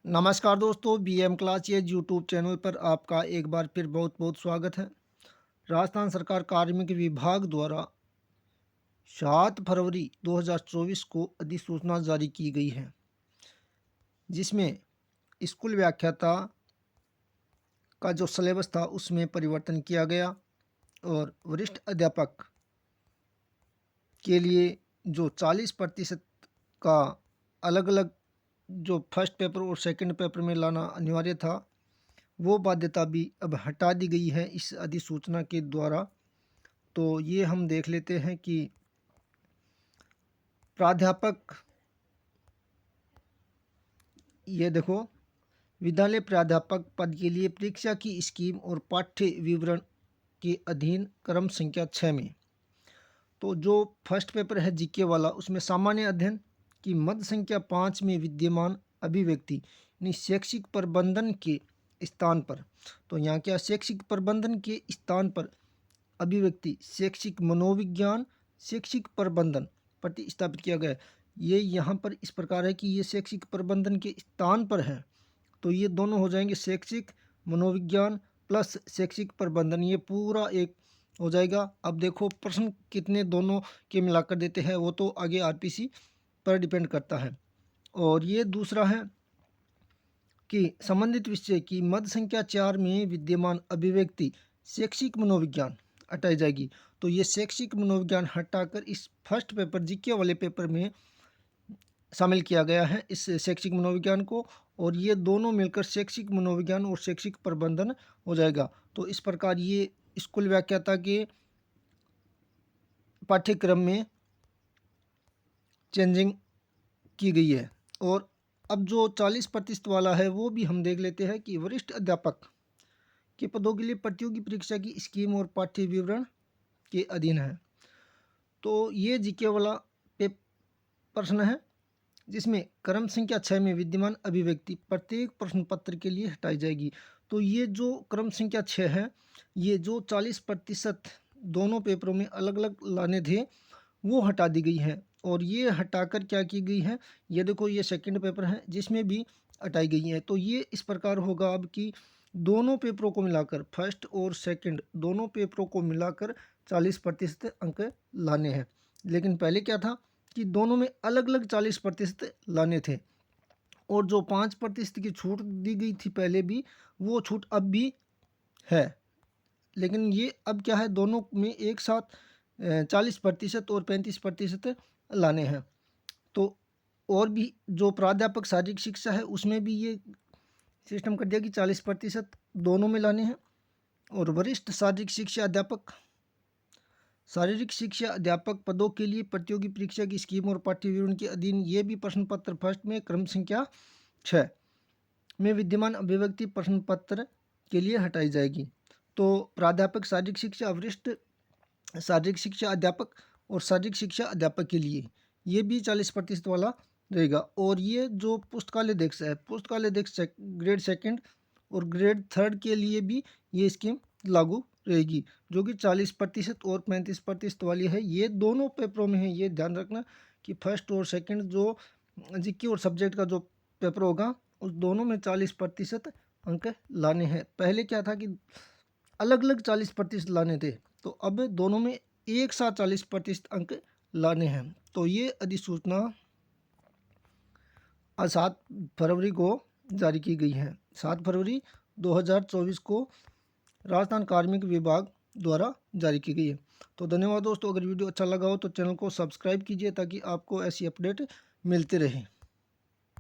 नमस्कार दोस्तों, BM classes YouTube channel पर आपका एक बार फिर बहुत बहुत स्वागत है। राजस्थान सरकार कार्मिक विभाग द्वारा 7 फरवरी 2024 को अधिसूचना जारी की गई है, जिसमें स्कूल व्याख्याता का जो सिलेबस था उसमें परिवर्तन किया गया और वरिष्ठ अध्यापक के लिए जो 40% का अलग अलग जो फर्स्ट पेपर और सेकंड पेपर में लाना अनिवार्य था, वो बाध्यता भी अब हटा दी गई है इस अधिसूचना के द्वारा। तो ये हम देख लेते हैं कि प्राध्यापक, ये देखो, विद्यालय प्राध्यापक पद के लिए परीक्षा की स्कीम और पाठ्य विवरण के अधीन क्रम संख्या 6 में तो जो फर्स्ट पेपर है जीके वाला, उसमें सामान्य अध्ययन की मद संख्या 5 में विद्यमान अभिव्यक्ति यानी शैक्षिक प्रबंधन के स्थान पर, तो यहाँ क्या, शैक्षिक प्रबंधन के स्थान पर अभिव्यक्ति शैक्षिक मनोविज्ञान शैक्षिक प्रबंधन प्रतिस्थापित किया गया है। ये यहाँ पर इस प्रकार है कि ये शैक्षिक प्रबंधन के स्थान पर है, तो ये दोनों हो जाएंगे शैक्षिक मनोविज्ञान प्लस शैक्षिक प्रबंधन, ये पूरा एक हो जाएगा। अब देखो प्रश्न कितने दोनों के मिलाकर देते हैं, वो तो आगे आरपीसी पर डिपेंड करता है। और ये दूसरा है कि संबंधित विषय की मद संख्या 4 में विद्यमान अभिव्यक्ति शैक्षिक मनोविज्ञान हटाई जाएगी। तो ये शैक्षिक मनोविज्ञान हटाकर इस फर्स्ट पेपर जीके वाले पेपर में शामिल किया गया है इस शैक्षिक मनोविज्ञान को, और ये दोनों मिलकर शैक्षिक मनोविज्ञान और शैक्षिक प्रबंधन हो जाएगा। तो इस प्रकार ये स्कूल व्याख्याता के पाठ्यक्रम में चेंजिंग की गई है। और अब जो 40% वाला है वो भी हम देख लेते हैं कि वरिष्ठ अध्यापक के पदों के लिए प्रतियोगी परीक्षा की स्कीम और पाठ्य विवरण के अधीन है। तो ये जीके वाला प्रश्न है, जिसमें क्रम संख्या 6 में विद्यमान अभिव्यक्ति प्रत्येक प्रश्न पत्र के लिए हटाई जाएगी। तो ये जो क्रम संख्या 6 है, ये जो 40% दोनों पेपरों में अलग अलग लाने थे वो हटा दी गई है। और ये हटाकर क्या की गई है, ये देखो, ये सेकंड पेपर है जिसमें भी हटाई गई है। तो ये इस प्रकार होगा अब कि दोनों पेपरों को मिलाकर, फर्स्ट और सेकंड दोनों पेपरों को मिलाकर 40% अंक लाने हैं। लेकिन पहले क्या था कि दोनों में अलग अलग 40% लाने थे, और जो 5% की छूट दी गई थी पहले भी, वो छूट अब भी है। लेकिन ये अब क्या है, दोनों में एक साथ 40% और 35% लाने हैं। तो और भी जो प्राध्यापक शारीरिक शिक्षा है उसमें भी ये सिस्टम कर दिया कि 40% दोनों में लाने हैं। और वरिष्ठ शारीरिक शिक्षा अध्यापक पदों के लिए प्रतियोगी परीक्षा की स्कीम और पाठ्य विवरण के अधीन ये भी प्रश्न पत्र फर्स्ट में क्रम संख्या 6 में विद्यमान अभिव्यक्ति प्रश्न पत्र के लिए हटाई जाएगी। तो प्राध्यापक शारीरिक शिक्षा, वरिष्ठ शारीरिक शिक्षा अध्यापक और शारीरिक शिक्षा अध्यापक के लिए ये भी 40% वाला रहेगा। और ये जो पुस्तकालय अध्यक्ष है, पुस्तकालय अध्यक्ष ग्रेड सेकंड और ग्रेड थर्ड के लिए भी ये स्कीम लागू रहेगी, जो कि 40% और 35% वाली है। ये दोनों पेपरों में है, ये ध्यान रखना कि फर्स्ट और सेकंड जो जीके और सब्जेक्ट का जो पेपर होगा उस दोनों में 40% अंक लाने हैं। पहले क्या था कि अलग अलग 40% लाने थे, तो अब दोनों में एक साथ 40% अंक लाने हैं। तो ये अधिसूचना आज 7 फरवरी को जारी की गई है। 7 फरवरी 2024 को राजस्थान कार्मिक विभाग द्वारा जारी की गई है। तो धन्यवाद दोस्तों, अगर वीडियो अच्छा लगा हो तो चैनल को सब्सक्राइब कीजिए ताकि आपको ऐसी अपडेट मिलते रहे।